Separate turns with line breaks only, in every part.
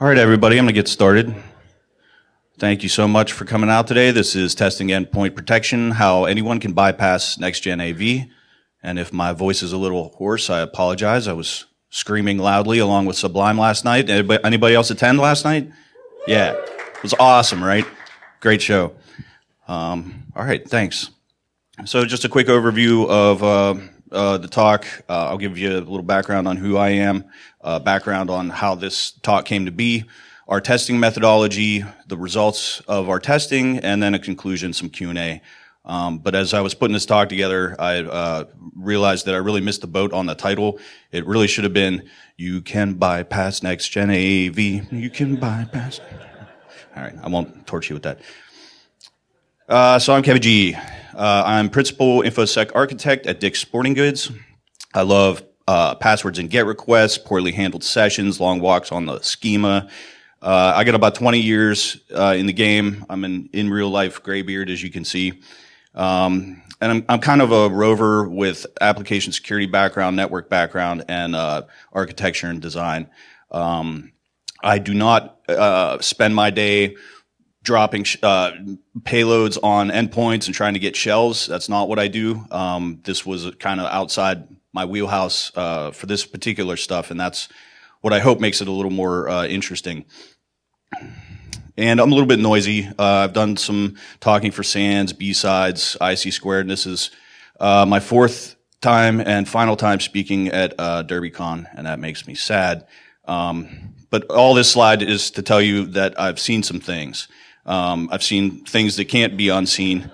right, everybody, I'm going to get started. Thank you so much for coming out today. This is Testing Endpoint Protection, how anyone can bypass next-gen AV. And if my voice is a little hoarse, I apologize. I was screaming loudly along with Sublime last night. Anybody else attend last night? Yeah, it was awesome, right? Great show. All right, thanks. So just a quick overview of the talk. I'll give you a little background on who I am, background on how this talk came to be, our testing methodology, the results of our testing, and then a conclusion, some Q&A. But as I was putting this talk together, I realized that I really missed the boat on the title. It really should have been, "You can bypass next-gen AV. You can bypass." All right, I won't torture you with that. So I'm Kevin G. I'm Principal InfoSec Architect at Dick's Sporting Goods. I love passwords and GET requests, poorly handled sessions, long walks on the schema. I got about 20 years in the game. I'm an in real life graybeard, as you can see. And I'm kind of a rover with application security background, network background, and architecture and design. I do not spend my day dropping payloads on endpoints and trying to get shells. That's not what I do. This was kind of outside my wheelhouse for this particular stuff, and that's what I hope makes it a little more interesting. And I'm a little bit noisy. I've done some talking for SANS, B-Sides, IC Squared, and this is my fourth time and final time speaking at Derbycon, and that makes me sad. But all this slide is to tell you that I've seen some things. I've seen things that can't be unseen.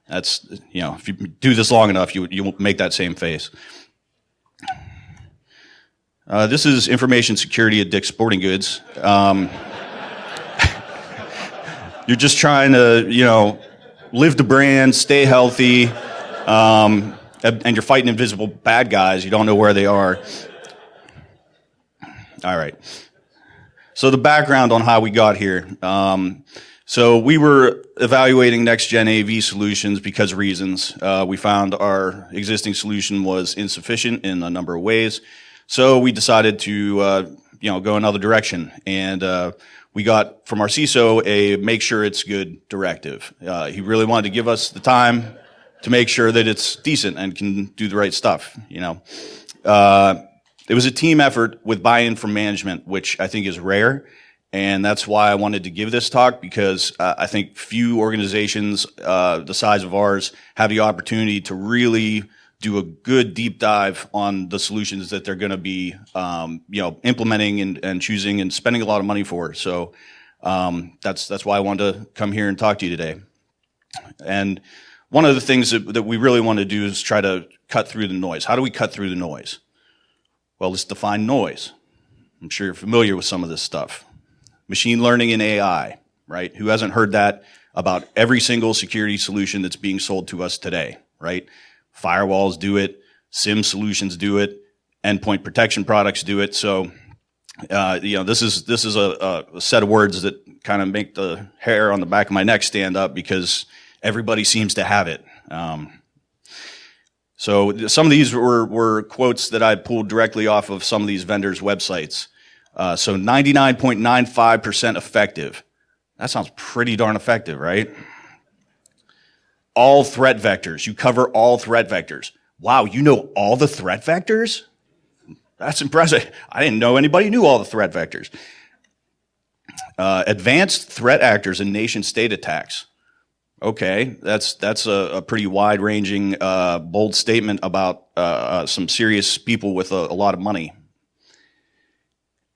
That's, you know, if you do this long enough, you will make that same face. This is information security at Dick's Sporting Goods. You're just trying to, you know, live the brand, stay healthy, and you're fighting invisible bad guys. You don't know where they are. All right. So the background on how we got here. So we were evaluating next-gen AV solutions because of reasons. We found our existing solution was insufficient in a number of ways. So we decided to, go another direction. And we got from our CISO a make sure it's good directive. He really wanted to give us the time to make sure that it's decent and can do the right stuff, you know. It was a team effort with buy-in from management, which I think is rare. And that's why I wanted to give this talk, because I think few organizations the size of ours have the opportunity to really do a good deep dive on the solutions that they're going to be, implementing and choosing and spending a lot of money for. So that's why I wanted to come here and talk to you today. And one of the things that we really want to do is try to cut through the noise. How do we cut through the noise? Well, let's define noise. I'm sure you're familiar with some of this stuff. Machine learning and AI, right? Who hasn't heard that about every single security solution that's being sold to us today, right? Firewalls do it, SIM solutions do it, endpoint protection products do it. So, this is a set of words that kind of make the hair on the back of my neck stand up, because everybody seems to have it. So some of these were quotes that I pulled directly off of some of these vendors' websites. So 99.95% effective. That sounds pretty darn effective, right? All threat vectors. You cover all threat vectors. Wow, you know all the threat vectors? That's impressive. I didn't know anybody knew all the threat vectors. Advanced threat actors in nation-state attacks. Okay, that's a pretty wide-ranging, bold statement about some serious people with a lot of money.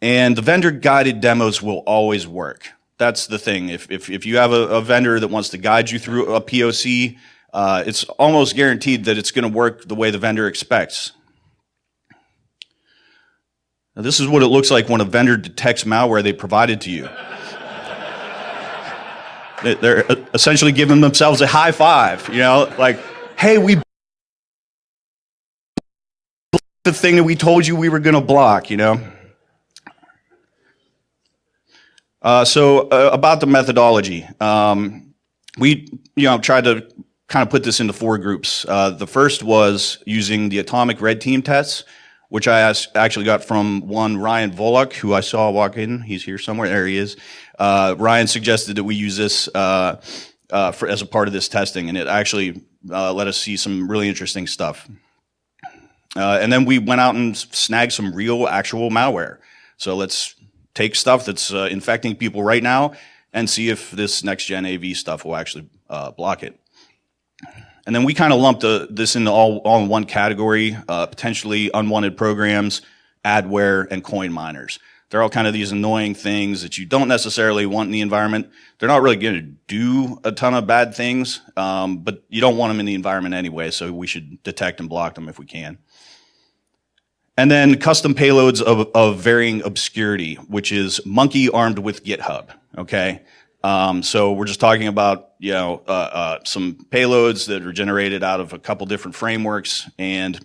And the vendor-guided demos will always work. That's the thing. If you have a vendor that wants to guide you through a POC, it's almost guaranteed that it's going to work the way the vendor expects. Now, this is what it looks like when a vendor detects malware they provided to you. They're essentially giving themselves a high five, like, hey, we the thing that we told you we were going to block, So about the methodology, we tried to kind of put this into four groups. The first was using the atomic red team tests. which I actually got from one Ryan Volok, who I saw walk in. He's here somewhere. There he is. Ryan suggested that we use this as a part of this testing, and it actually let us see some really interesting stuff. And then we went out and snagged some real, actual malware. So let's take stuff that's infecting people right now and see if this next-gen AV stuff will actually block it. And then we kind of lumped this into all in one category, potentially unwanted programs, adware, and coin miners. They're all kind of these annoying things that you don't necessarily want in the environment. They're not really going to do a ton of bad things, but you don't want them in the environment anyway, so we should detect and block them if we can. And then custom payloads of varying obscurity, which is monkey armed with GitHub, okay? So we're just talking about, some payloads that are generated out of a couple different frameworks and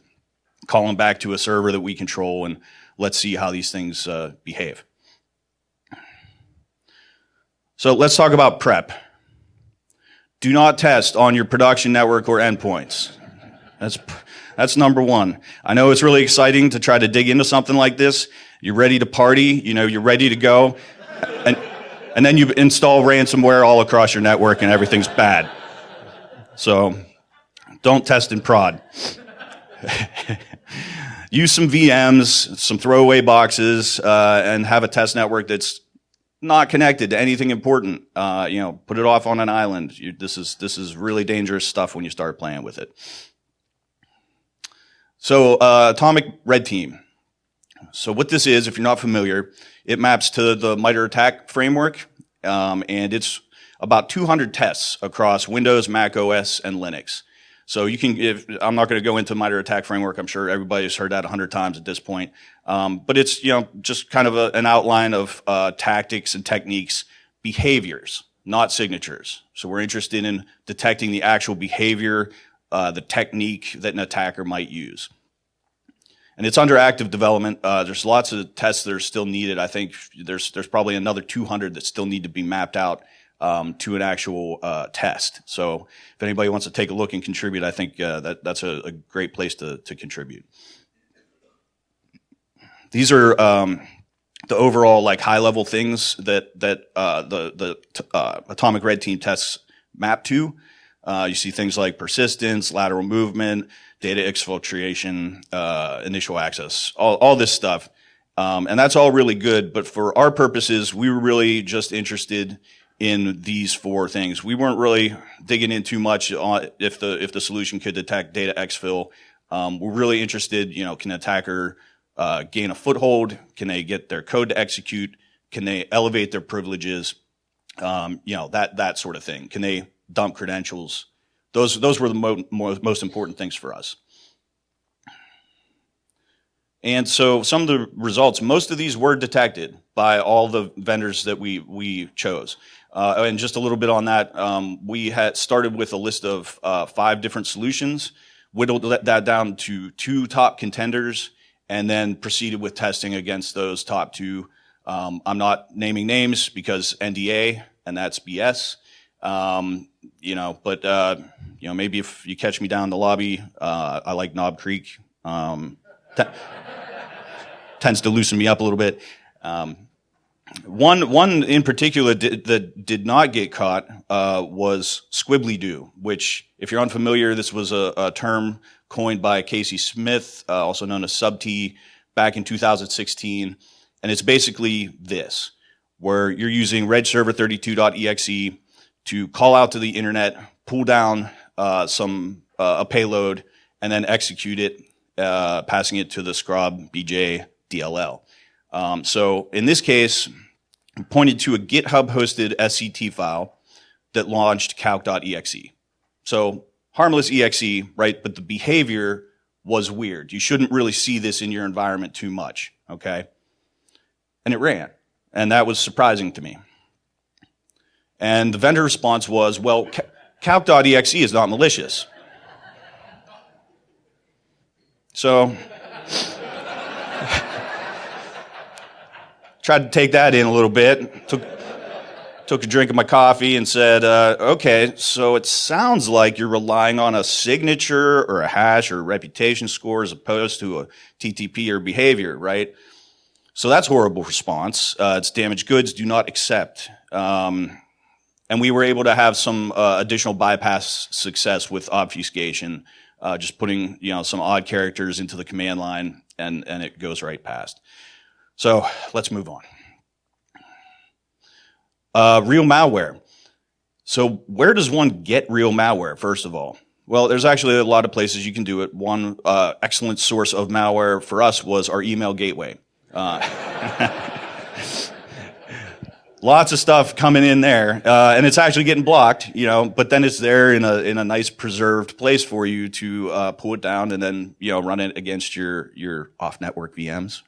calling back to a server that we control, and let's see how these things behave. So let's talk about prep. Do not test on your production network or endpoints. That's number one. I know it's really exciting to try to dig into something like this. You're ready to party, you're ready to go. And then you install ransomware all across your network and everything's bad. So don't test in prod. Use some VMs, some throwaway boxes, and have a test network that's not connected to anything important. Put it off on an island. This is really dangerous stuff when you start playing with it. So Atomic Red Team. So what this is, if you're not familiar, it maps to the MITRE ATT&CK framework, and it's about 200 tests across Windows, Mac OS, and Linux. So you can, I'm not going to go into MITRE ATT&CK framework. I'm sure everybody's heard that 100 times at this point. But it's, just kind of an outline of tactics and techniques, behaviors, not signatures. So we're interested in detecting the actual behavior, the technique that an attacker might use. And it's under active development. There's lots of tests that are still needed. I think there's probably another 200 that still need to be mapped out to an actual test. So if anybody wants to take a look and contribute, I think that's a great place to contribute. These are the overall high-level things that the Atomic Red Team tests map to. You see things like persistence, lateral movement, data exfiltration, initial access, all this stuff. And that's all really good, but for our purposes, we were really just interested in these four things. We weren't really digging in too much on if the solution could detect data exfil. We're really interested, can an attacker gain a foothold? Can they get their code to execute? Can they elevate their privileges? That sort of thing. Can they dump credentials? Those were the most important things for us. And so some of the results, most of these were detected by all the vendors that we chose. And just a little bit on that, we had started with a list of 5 different solutions, whittled that down to 2 top contenders, and then proceeded with testing against those top 2. I'm not naming names because NDA, and that's BS. But maybe if you catch me down in the lobby, I like Knob Creek. Tends to loosen me up a little bit. One in particular that did not get caught was squibbly-doo, which, if you're unfamiliar, this was a term coined by Casey Smith, also known as Sub-T, back in 2016. And it's basically this, where you're using regserver32.exe to call out to the internet, pull down a payload, and then execute it, passing it to the scrub BJ DLL. So in this case, we pointed to a GitHub-hosted SCT file that launched calc.exe. So harmless exe, right? But the behavior was weird. You shouldn't really see this in your environment too much, okay? And it ran, and that was surprising to me. And the vendor response was, well, calc.exe is not malicious. So tried to take that in a little bit. took a drink of my coffee and said, okay, so it sounds like you're relying on a signature or a hash or a reputation score as opposed to a TTP or behavior, right? So that's a horrible response. It's damaged goods, do not accept. And we were able to have some additional bypass success with obfuscation, just putting some odd characters into the command line, and it goes right past. So let's move on. Real malware. So where does one get real malware, first of all? Well, there's actually a lot of places you can do it. One excellent source of malware for us was our email gateway. Lots of stuff coming in there, and it's actually getting blocked, but then it's there in a nice preserved place for you to pull it down and then run it against your off-network VMs.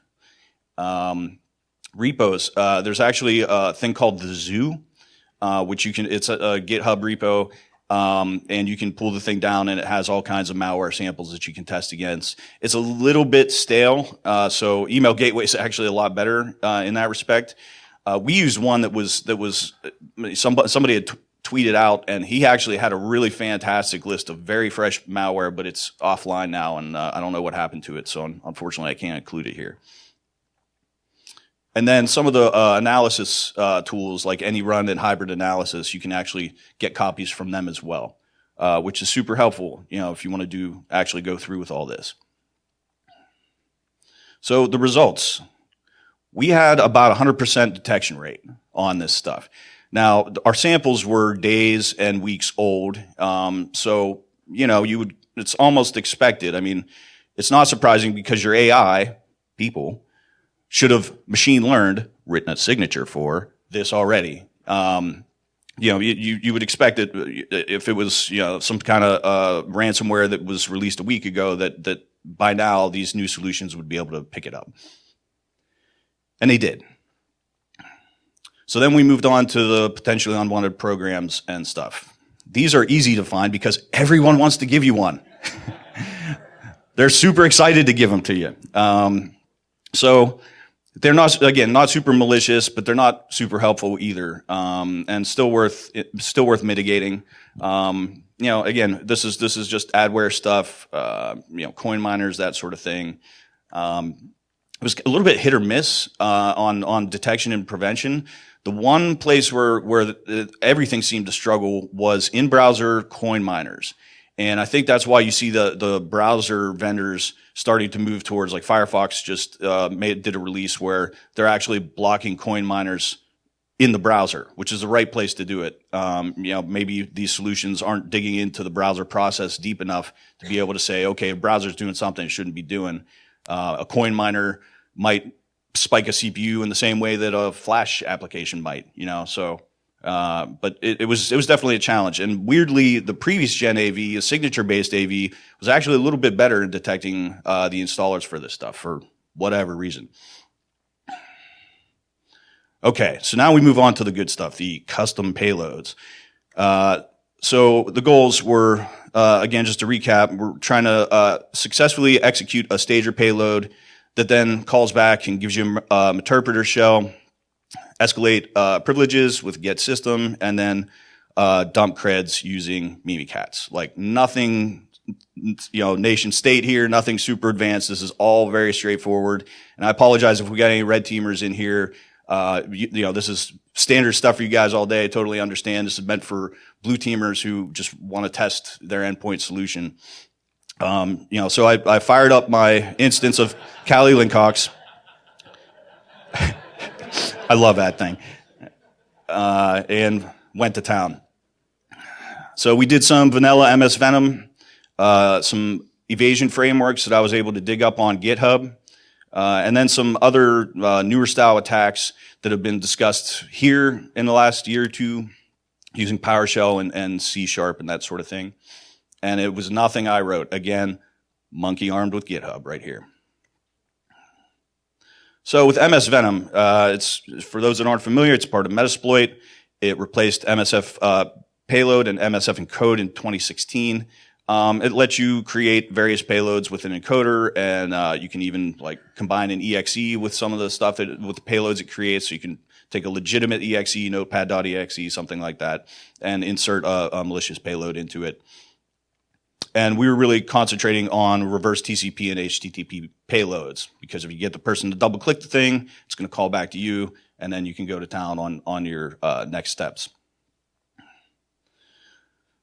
Repos. There's actually a thing called the Zoo, which it's a GitHub repo, and you can pull the thing down and it has all kinds of malware samples that you can test against. It's a little bit stale, so email gateway is actually a lot better in that respect. We used one that was somebody had tweeted out, and he actually had a really fantastic list of very fresh malware, but it's offline now, and I don't know what happened to it, so unfortunately I can't include it here. And then some of the analysis tools like AnyRun and Hybrid Analysis, you can actually get copies from them as well, which is super helpful, if you want to actually go through with all this. So the results. We had about 100% detection rate on this stuff. Now, our samples were days and weeks old, so it's almost expected. I mean, it's not surprising because your AI, people, should have machine learned, written a signature for this already. You would expect it if it was some kind of ransomware that was released a week ago that by now these new solutions would be able to pick it up. And they did. So then we moved on to the potentially unwanted programs and stuff. These are easy to find because everyone wants to give you one. They're super excited to give them to you. So they're not super malicious, but they're not super helpful either, and still worth mitigating. Again, this is just adware stuff, coin miners, that sort of thing. It was a little bit hit or miss on detection and prevention. The one place where everything seemed to struggle was in-browser coin miners. And I think that's why you see the browser vendors starting to move towards, like Firefox just did a release where they're actually blocking coin miners in the browser, which is the right place to do it. Maybe these solutions aren't digging into the browser process deep enough to be able to say, okay, a browser's doing something it shouldn't be doing. A coin miner might spike a CPU in the same way that a Flash application might, but it was definitely a challenge. And weirdly, the previous gen AV, a signature-based AV, was actually a little bit better in detecting the installers for this stuff for whatever reason. Okay, so now we move on to the good stuff, the custom payloads. So the goals were, again, just to recap, we're trying to successfully execute a stager payload that then calls back and gives you an interpreter shell, escalate privileges with get system, and then dump creds using Mimikatz. Like nothing, nation state here, nothing super advanced. This is all very straightforward. And I apologize if we got any red teamers in here. This is standard stuff for you guys all day. I totally understand. This is meant for blue teamers who just want to test their endpoint solution. So I fired up my instance of Kali Linkox. I love that thing. And went to town. So we did some vanilla MS Venom, some evasion frameworks that I was able to dig up on GitHub, and then some other newer style attacks that have been discussed here in the last year or two using PowerShell and C# and that sort of thing. And it was nothing I wrote. Again, monkey armed with GitHub right here. So with MS Venom, it's for those that aren't familiar, it's part of Metasploit. It replaced MSF payload and MSF encode in 2016. It lets you create various payloads with an encoder, and you can even combine an exe with some of the stuff with the payloads it creates, so you can take a legitimate exe, notepad.exe, something like that, and insert a malicious payload into it. And we were really concentrating on reverse TCP and HTTP payloads, because if you get the person to double click the thing, it's going to call back to you, and then you can go to town on your next steps.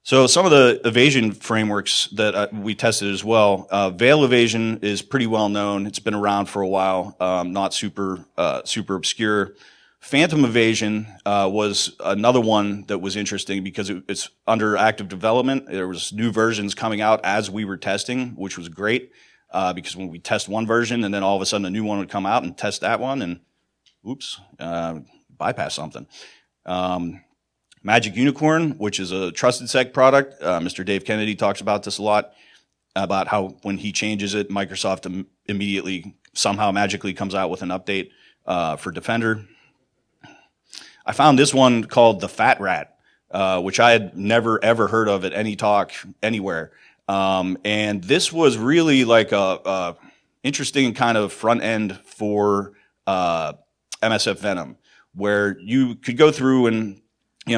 So some of the evasion frameworks that we tested as well, veil evasion is pretty well known. It's been around for a while, not super obscure. Phantom evasion was another one that was interesting because it's under active development. There was new versions coming out as we were testing, which was great, because when we test one version and then all of a sudden a new one would come out and test that one, and oops, bypass something. Magic Unicorn, which is a trusted sec product. Mr. Dave Kennedy talks about this a lot, about how when he changes it, Microsoft immediately somehow magically comes out with an update for Defender. I found this one called the Fat Rat, which I had never ever heard of at any talk anywhere. And this was really like a interesting kind of front end for MSF Venom, where you could go through and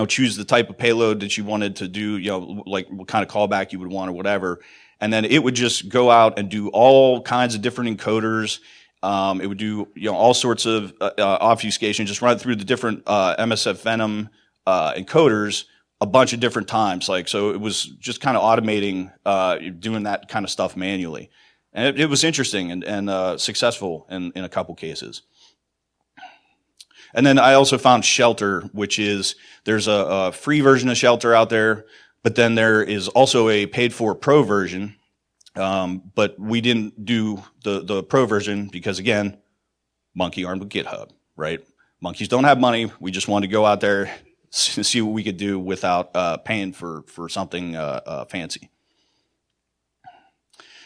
choose the type of payload that you wanted to do, like what kind of callback you would want or whatever. And then it would just go out and do all kinds of different encoders. It would do, all sorts of obfuscation, just run through the different MSF Venom encoders a bunch of different times. So it was just kind of automating doing that kind of stuff manually. And it was interesting and successful in a couple cases. And then I also found Shelter, which is, there's a free version of Shelter out there, but then there is also a paid-for pro version. But we didn't do the pro version because, again, monkey armed with GitHub, right? Monkeys don't have money. We just wanted to go out there, see what we could do without paying for something fancy.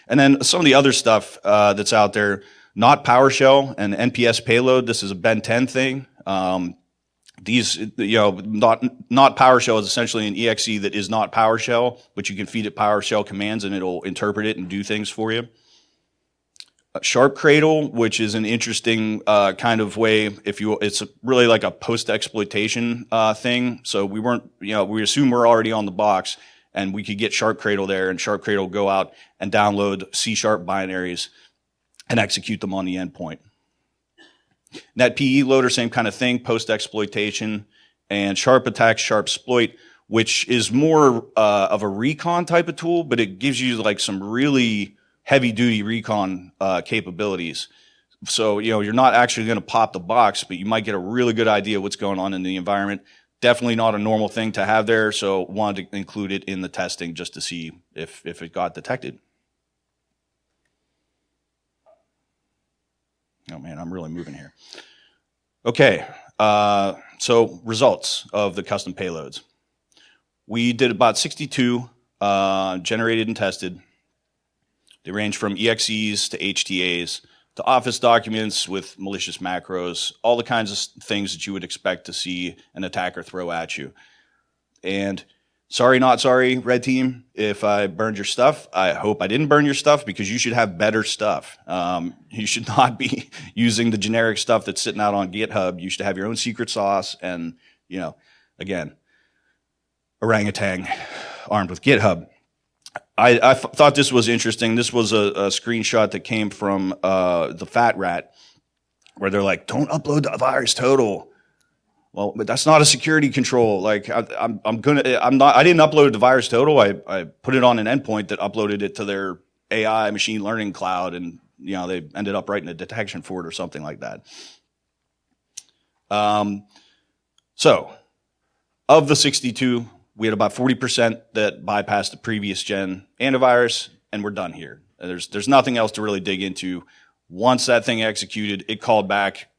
And then some of the other stuff that's out there, not PowerShell and NPS payload. This is a Ben 10 thing. These, not PowerShell is essentially an exe that is not PowerShell, but you can feed it PowerShell commands and it'll interpret it and do things for you. Sharp Cradle, which is an interesting kind of way, it's really like a post-exploitation thing. So we weren't, we assume we're already on the box, and we could get Sharp Cradle there, and Sharp Cradle go out and download C# binaries and execute them on the endpoint. NetPE loader, same kind of thing, post-exploitation. And Sharp Attack, Sharp Exploit, which is more of a recon type of tool, but it gives you like some really heavy-duty recon capabilities. So, you're not actually going to pop the box, but you might get a really good idea of what's going on in the environment. Definitely not a normal thing to have there, so wanted to include it in the testing just to see if it got detected. Oh man, I'm really moving here. Okay, so results of the custom payloads. We did about 62 generated and tested. They range from EXEs to HTAs to Office documents with malicious macros, all the kinds of things that you would expect to see an attacker throw at you. And sorry, not sorry, red team, if I burned your stuff. I hope I didn't burn your stuff, because you should have better stuff. You should not be using the generic stuff that's sitting out on GitHub. You should have your own secret sauce and, again, orangutan armed with GitHub. I thought this was interesting. This was a screenshot that came from the Fat Rat, where they're like, don't upload the virus total. Well, but that's not a security control. Like I didn't upload the virus total. I put it on an endpoint that uploaded it to their AI machine learning cloud, and they ended up writing a detection for it or something like that. So of the 62, we had about 40% that bypassed the previous gen antivirus, and we're done here. There's nothing else to really dig into. Once that thing executed, it called back.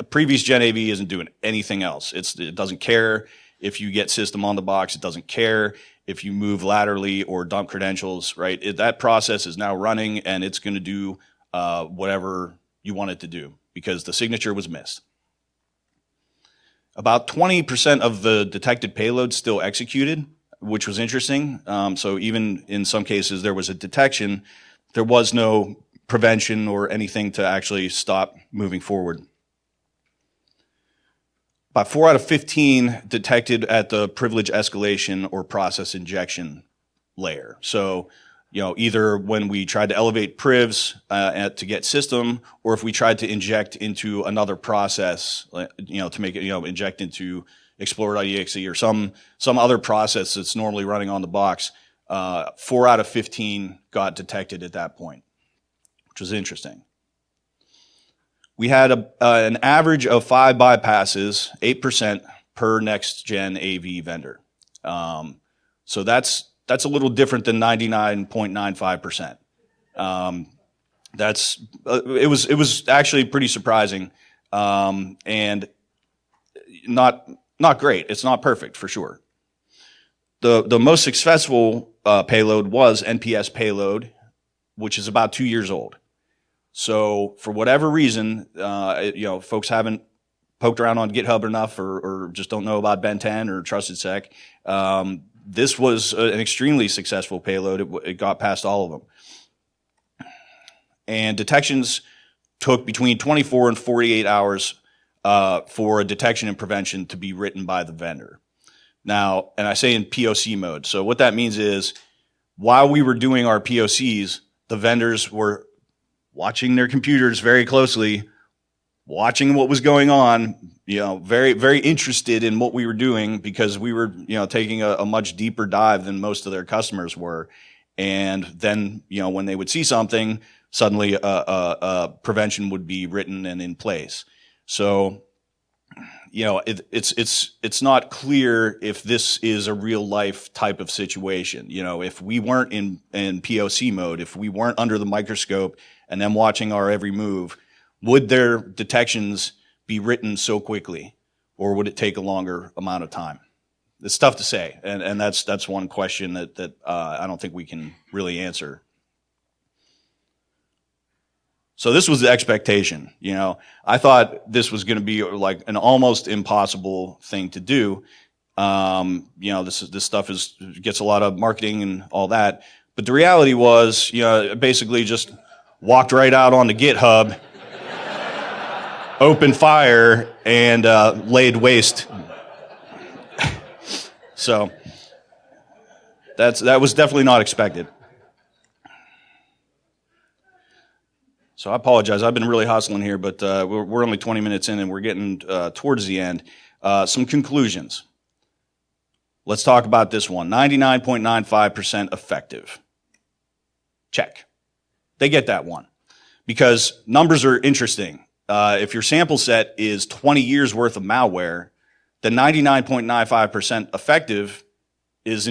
Previous Gen AV isn't doing anything else. It doesn't care if you get system on the box. It doesn't care if you move laterally or dump credentials, right? That process is now running, and it's going to do whatever you want it to do, because the signature was missed. About 20% of the detected payloads still executed, which was interesting. So even in some cases there was a detection, there was no prevention or anything to actually stop moving forward. about 4 out of 15 detected at the privilege escalation or process injection layer. So, either when we tried to elevate privs to get system, or if we tried to inject into another process, to make it, inject into Explorer.exe or some other process that's normally running on the box, 4 out of 15 got detected at that point, which was interesting. We had an average of 5 bypasses, 8% per next-gen AV vendor. So that's a little different than 99.95%. It was actually pretty surprising, and not great. It's not perfect for sure. The most successful payload was NPS payload, which is about 2 years old. So for whatever reason, folks haven't poked around on GitHub enough, or just don't know about Ben 10 or Trusted Sec. This was an extremely successful payload. It got past all of them. And detections took between 24 and 48 hours for a detection and prevention to be written by the vendor. Now, and I say in POC mode. So what that means is, while we were doing our POCs, the vendors were watching their computers very closely, watching what was going on, very, very interested in what we were doing, because we were, taking a much deeper dive than most of their customers were. And then, when they would see something, suddenly a prevention would be written and in place. So, it's not clear if this is a real life type of situation. If we weren't in POC mode, if we weren't under the microscope and them watching our every move, would their detections be written so quickly, or would it take a longer amount of time? It's tough to say, and that's one question that I don't think we can really answer. So this was the expectation. I thought this was going to be like an almost impossible thing to do. This stuff gets a lot of marketing and all that, but the reality was, basically just walked right out onto GitHub, opened fire, and laid waste. So that was definitely not expected. So I apologize. I've been really hustling here, but we're only 20 minutes in, and we're getting towards the end. Some conclusions. Let's talk about this one. 99.95% effective. Check. They get that one, because numbers are interesting. If your sample set is 20 years worth of malware, then 99.95% effective is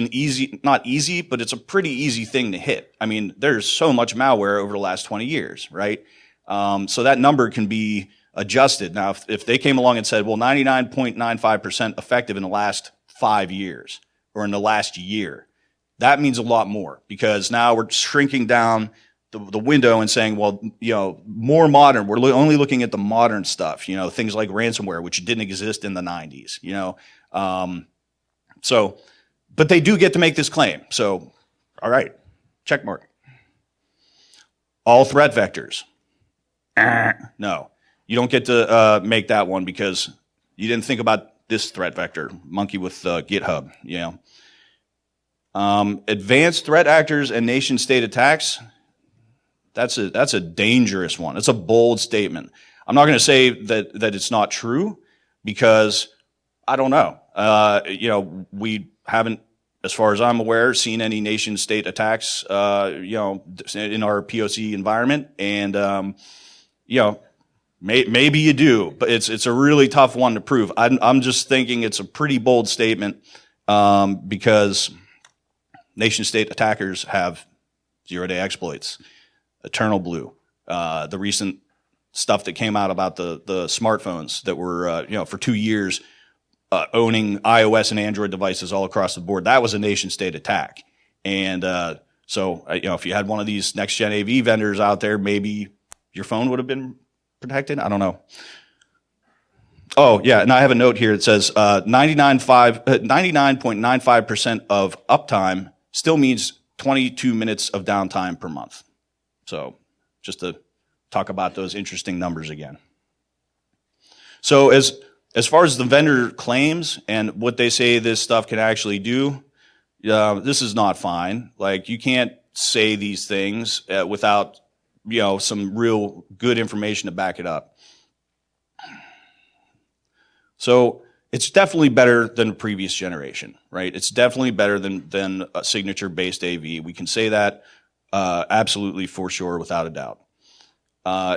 not easy, but it's a pretty easy thing to hit. I mean, there's so much malware over the last 20 years, right? So that number can be adjusted. Now, if they came along and said, well, 99.95% effective in the last 5 years or in the last year, that means a lot more, because now we're shrinking down the window and saying, well, more modern. We're only looking at the modern stuff, things like ransomware, which didn't exist in the 90s, but they do get to make this claim. So, all right, check mark. All threat vectors. No, you don't get to make that one, because you didn't think about this threat vector. Monkey with GitHub, advanced threat actors and nation state attacks. That's a dangerous one. It's a bold statement. I'm not going to say that it's not true, because I don't know. We haven't, as far as I'm aware, seen any nation state attacks, in our POC environment. And, maybe you do, but it's a really tough one to prove. I'm just thinking it's a pretty bold statement, because nation state attackers have zero-day exploits. Eternal Blue, the recent stuff that came out about the smartphones that were, for 2 years, owning iOS and Android devices all across the board. That was a nation state attack. And so, if you had one of these next gen AV vendors out there, maybe your phone would have been protected. I don't know. Oh, yeah. And I have a note here. It says 99.95% of uptime still means 22 minutes of downtime per month. So just to talk about those interesting numbers again. So as As far as the vendor claims and what they say this stuff can actually do, this is not fine. Like, you can't say these things without, some real good information to back it up. So it's definitely better than the previous generation, right? It's definitely better than a signature-based AV. We can say that absolutely for sure, without a doubt.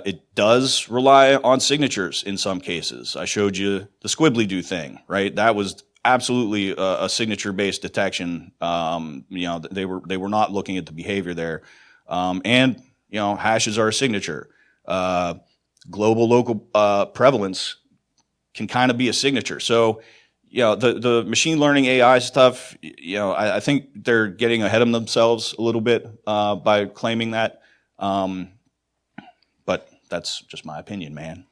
It does rely on signatures in some cases. I showed you the squibbly do thing, right? That was absolutely a signature-based detection. They were not looking at the behavior there, and hashes are a signature. Global local prevalence can kind of be a signature. So, the machine learning AI stuff, I think they're getting ahead of themselves a little bit by claiming that. But that's just my opinion, man.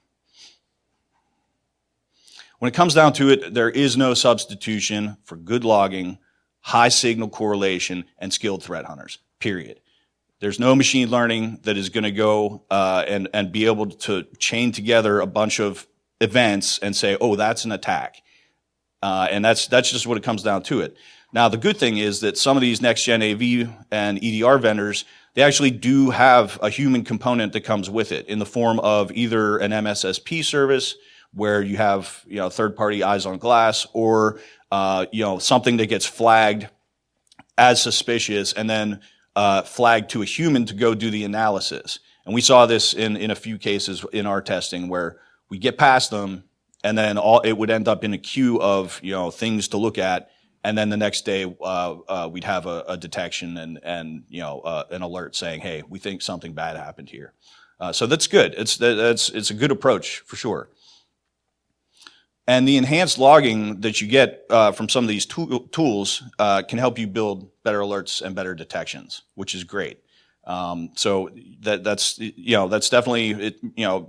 When it comes down to it, there is no substitution for good logging, high signal correlation, and skilled threat hunters, period. There's no machine learning that is going to go and be able to chain together a bunch of events and say, oh, that's an attack. And that's just what it comes down to it. Now, the good thing is that some of these next-gen AV and EDR vendors, they actually do have a human component that comes with it in the form of either an MSSP service where you have, third-party eyes on glass, or, something that gets flagged as suspicious and then flagged to a human to go do the analysis. And we saw this in a few cases in our testing where we get past them, and then it would end up in a queue of, things to look at. And then the next day, we'd have a detection and an alert saying, "Hey, we think something bad happened here." So that's good. It's a good approach for sure. And the enhanced logging that you get from some of these tools can help you build better alerts and better detections, which is great. So that's definitely it.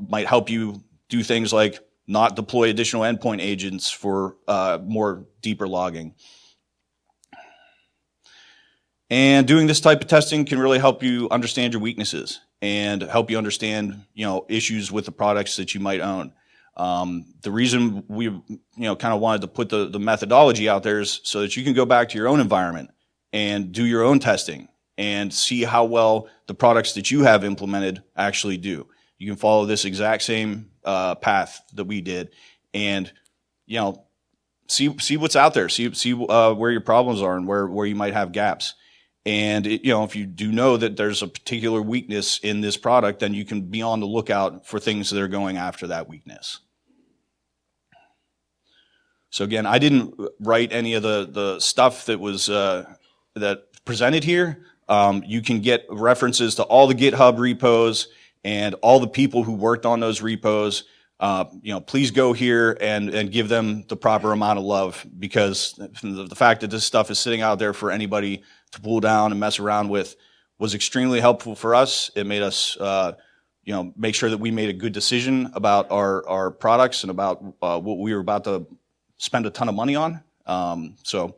Might help you do things like not deploy additional endpoint agents for more deeper logging. And doing this type of testing can really help you understand your weaknesses and help you understand, issues with the products that you might own. The reason we, kind of wanted to put the methodology out there is so that you can go back to your own environment and do your own testing and see how well the products that you have implemented actually do. You can follow this exact same path that we did, and see what's out there. See where your problems are and where you might have gaps. And if you do know that there's a particular weakness in this product, then you can be on the lookout for things that are going after that weakness. So again, I didn't write any of the stuff that was that presented here. You can get references to all the GitHub repos and all the people who worked on those repos. Please go here and give them the proper amount of love, because the fact that this stuff is sitting out there for anybody to pull down and mess around with was extremely helpful for us. It made us, make sure that we made a good decision about our products and about what we were about to spend a ton of money on. So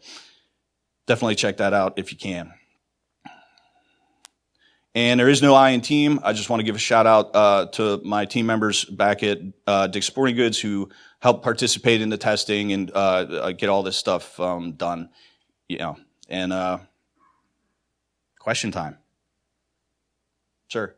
definitely check that out if you can. And there is no I in team. I just want to give a shout out to my team members back at Dick's Sporting Goods who helped participate in the testing and get all this stuff done. And question time. Sir.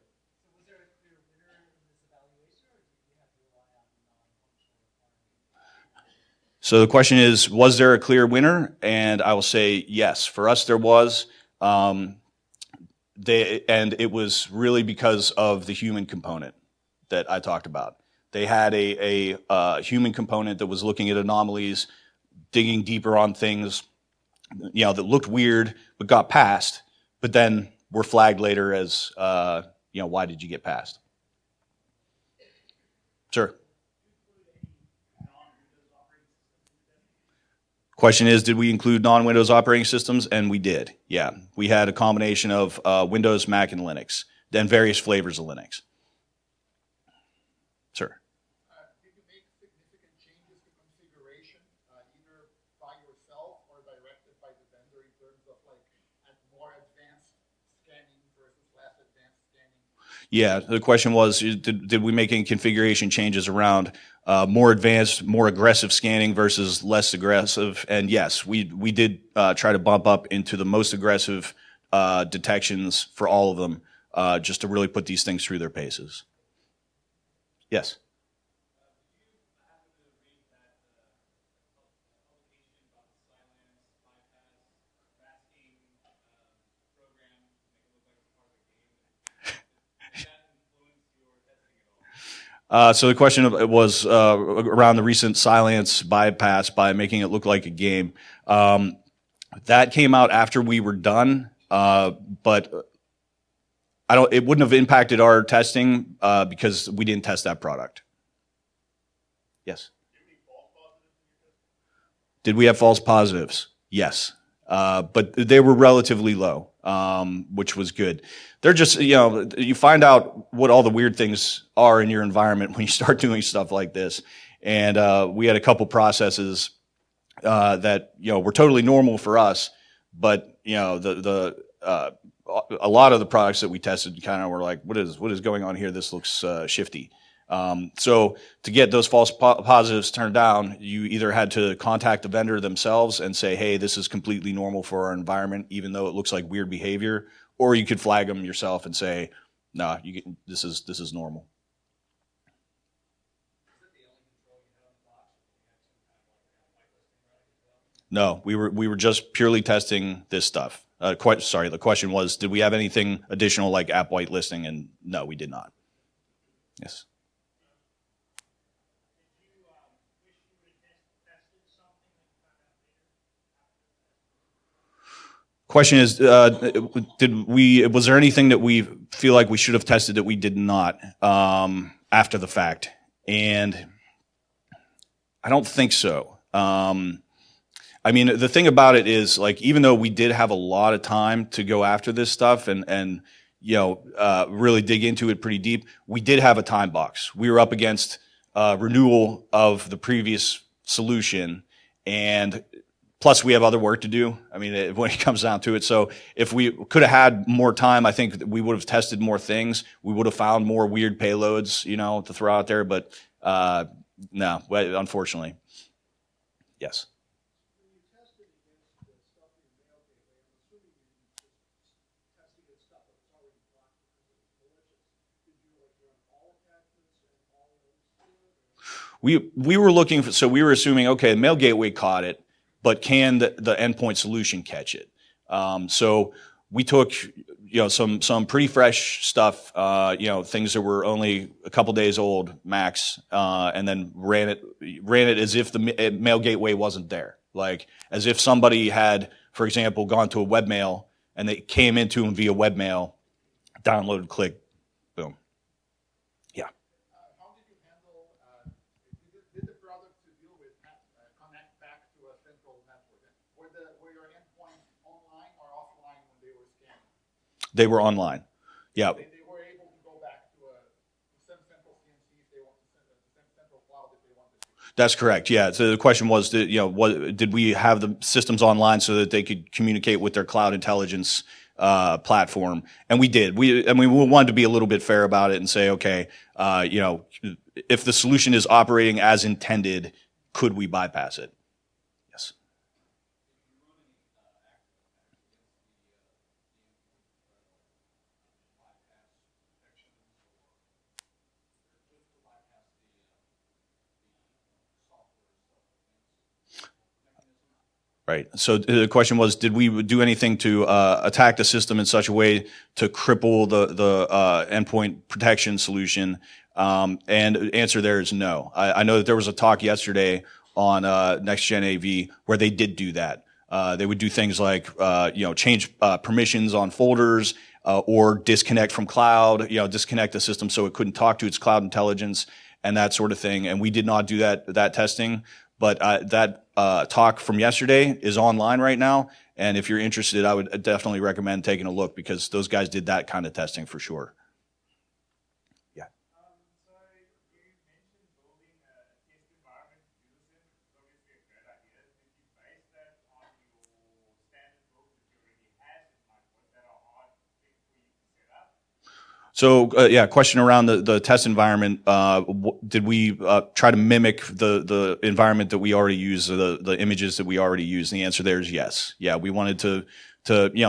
So the question is, was there a clear winner? And I will say yes. For us, there was. And it was really because of the human component that I talked about. They had a human component that was looking at anomalies, digging deeper on things, that looked weird but got passed, but then were flagged later as, why did you get passed? Sure. Question is, did we include non-Windows operating systems? And we did. Yeah, we had a combination of Windows, Mac, and Linux, then various flavors of Linux. Sir.
Did you make significant changes to configuration, either by yourself or directed by the vendor in terms of more advanced scanning versus less advanced scanning?
Yeah, the question was, did we make any configuration changes around more advanced, more aggressive scanning versus less aggressive? And yes, we did try to bump up into the most aggressive detections for all of them, just to really put these things through their paces. Yes. So the question was around the recent silence bypass by making it look like a game. That came out after we were done, but it wouldn't have impacted our testing because we didn't test that product. Yes. Did we have false positives? Yes. But they were relatively low, which was good. They're just, you find out what all the weird things are in your environment when you start doing stuff like this. And we had a couple processes that, were totally normal for us, but, a lot of the products that we tested kind of were like, what is going on here? This looks shifty. So to get those false positives turned down, you either had to contact the vendor themselves and say, hey, this is completely normal for our environment, even though it looks like weird behavior, or you could flag them yourself and say, no, this is normal. No, we were just purely testing this stuff. Sorry, the question was, did we have anything additional like app whitelisting? And no, we did not. Yes. Question is, was there anything that we feel like we should have tested that we did not after the fact? And I don't think so. I mean, the thing about it is, like, even though we did have a lot of time to go after this stuff and really dig into it pretty deep, we did have a time box. We were up against renewal of the previous solution, and plus we have other work to do. I mean, when it comes down to it. So if we could have had more time, I think we would have tested more things. We would have found more weird payloads, to throw out there. But no, unfortunately, yes. We were looking for, so we were assuming, okay, the mail gateway caught it, but can the endpoint solution catch it? So we took, some pretty fresh stuff, things that were only a couple days old max, and then ran it as if the mail gateway wasn't there. Like as if somebody had, for example, gone to a webmail and they came into them via webmail, downloaded, click, boom. Yeah.
How did you handle, did the product to deal with connect back to a central network? Were your endpoints online or offline when they were scanning?
They were online. Yeah.
They were able to go back to some central CMC if they want to send some central cloud if they wanted to.
That's correct. Yeah. So the question was, did we have the systems online so that they could communicate with their cloud intelligence platform? And we did. We wanted to be a little bit fair about it and say, okay, if the solution is operating as intended, could we bypass it? Yes. Right. So the question was, did we do anything to attack the system in such a way to cripple the endpoint protection solution? And the answer there is no. I know that there was a talk yesterday on Next Gen AV where they did do that. They would do things like change permissions on folders or disconnect from cloud, disconnect the system so it couldn't talk to its cloud intelligence and that sort of thing. And we did not do that testing. But that talk from yesterday is online right now, and if you're interested, I would definitely recommend taking a look because those guys did that kind of testing for sure. Yeah.
So you mentioned building a test environment to do this in, which is obviously a great idea. Did you base that on your standard build that you already had? Was that a hard thing for you to set up?
So yeah, question around the test environment. Did we try to mimic the environment that we already use, the images that we already use? And the answer there is yes. Yeah, we wanted to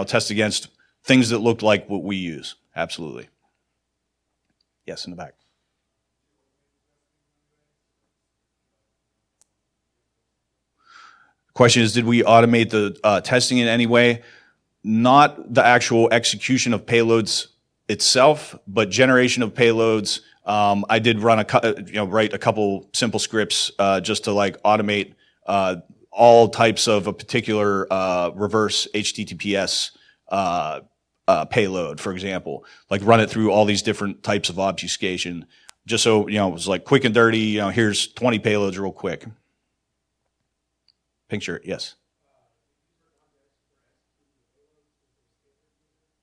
test against things that looked like what we use. Absolutely. Yes, in the back. Question is, did we automate the testing in any way? Not the actual execution of payloads itself, but generation of payloads. I did run write a couple simple scripts just to like automate all types of a particular reverse HTTPS payload, for example. Like run it through all these different types of obfuscation, just so it was like quick and dirty. Here's 20 payloads real quick. Pink shirt, yes.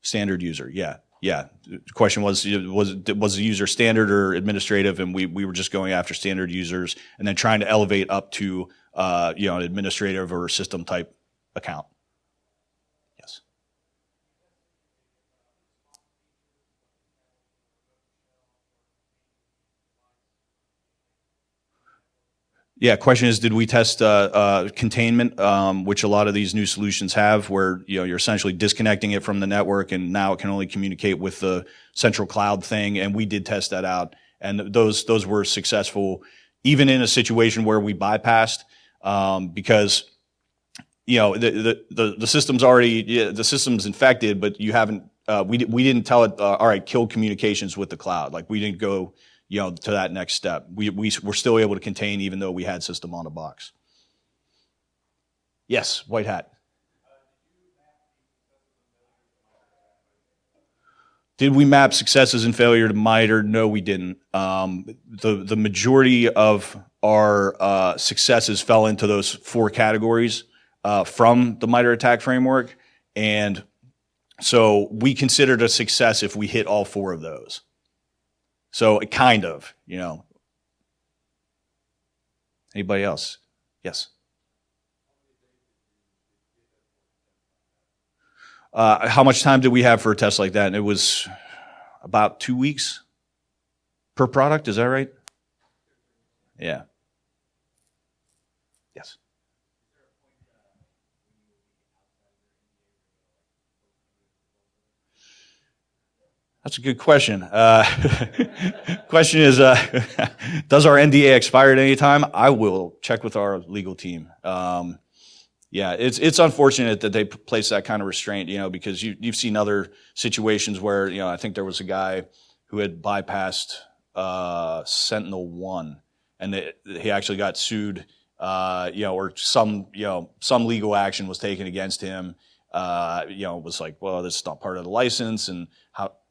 Standard user, yeah. The question was the user standard or administrative, and we were just going after standard users and then trying to elevate up to an administrative or system type account. Yes. Yeah, question is, did we test containment, which a lot of these new solutions have, where you're essentially disconnecting it from the network, and now it can only communicate with the central cloud thing. And we did test that out, and those were successful, even in a situation where we bypassed, because the system's already the system's infected, but you haven't. We didn't tell it, all right, kill communications with the cloud. Like we didn't go to that next step. We were still able to contain even though we had system on a box. Yes, white hat. Did we map successes and failure to MITRE? No, we didn't. The majority of our successes fell into those 4 categories from the MITRE attack framework. And so we considered a success if we hit all 4 of those. So it kind of, Anybody else? Yes. How much time did we have for a test like that? And it was about 2 weeks per product. Is that right? Yeah. Yes. That's a good question. Question is, does our NDA expire at any time? I will check with our legal team. Yeah, it's unfortunate that they place that kind of restraint, because you've seen other situations where, I think there was a guy who had bypassed Sentinel-1, and he actually got sued, or some legal action was taken against him. It was like, well, this is not part of the license, and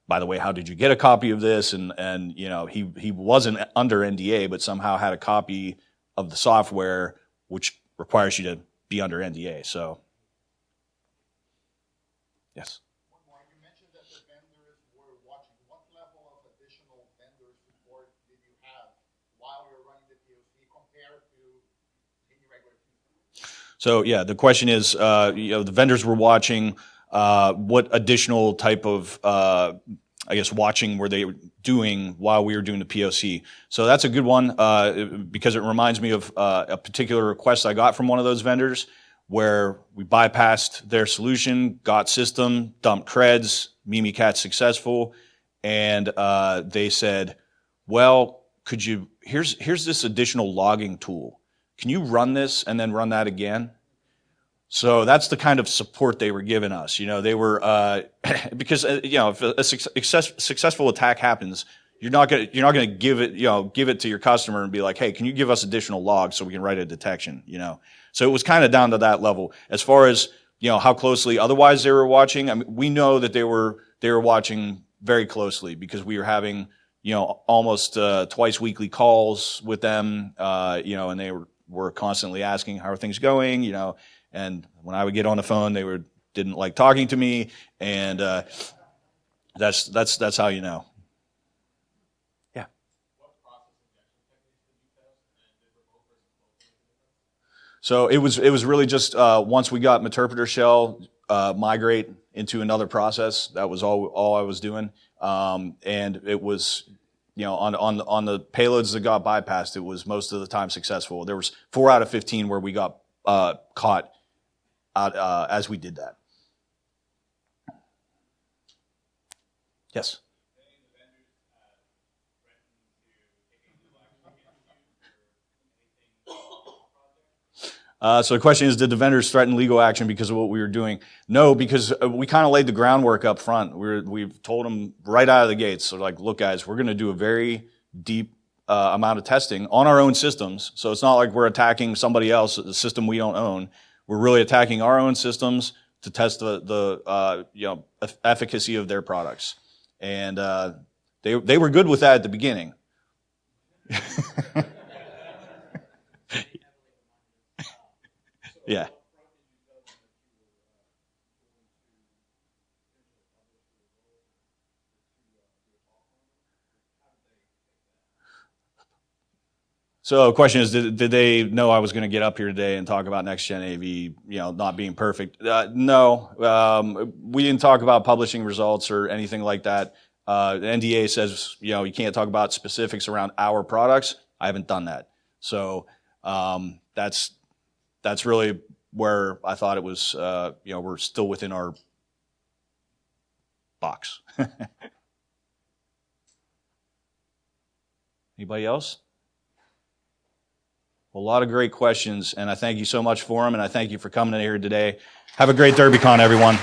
by the way, how did you get a copy of this? And he wasn't under NDA, but somehow had a copy of the software, which requires you to be under NDA. So, yes.
One more. You mentioned that the vendors were watching. What level of additional vendor support did you have while you were running the POC compared to any regular POC?
So yeah, the question is, the vendors were watching. What additional type of, watching were they doing while we were doing the POC? So that's a good one, because it reminds me of a particular request I got from one of those vendors where we bypassed their solution, got system, dumped creds, Mimicat successful, and they said, well, here's this additional logging tool. Can you run this and then run that again? So that's the kind of support they were giving us. They were because if a successful attack happens, you're not gonna give it to your customer and be like, hey, can you give us additional logs so we can write a detection? So it was kind of down to that level. As far as how closely otherwise they were watching, I mean, we know that they were watching very closely because we were having almost twice weekly calls with them, and they were constantly asking how are things going, And when I would get on the phone, they didn't like talking to me, and that's how you know. Yeah.
What process injection techniques did you test, and did remote versus local?
So it was really just once we got Meterpreter Shell, migrate into another process. That was all I was doing. And it was, on the payloads that got bypassed, it was most of the time successful. There was 4 out of 15 where we got caught out as we did that. Yes. So the question is, did the vendors threaten legal action because of what we were doing? No, because we kind of laid the groundwork up front. We've told them right out of the gates. So like, look guys, we're going to do a very deep amount of testing on our own systems. So it's not like we're attacking somebody else, a system we don't own. We're really attacking our own systems to test the efficacy of their products. And they were good with that at the beginning. Yeah. So the question is, did they know I was going to get up here today and talk about next gen AV, not being perfect? No, we didn't talk about publishing results or anything like that. The NDA says, you can't talk about specifics around our products. I haven't done that. So, that's really where I thought it was, we're still within our box. Anybody else? Well, a lot of great questions, and I thank you so much for them, and I thank you for coming in here today. Have a great Derbycon, everyone.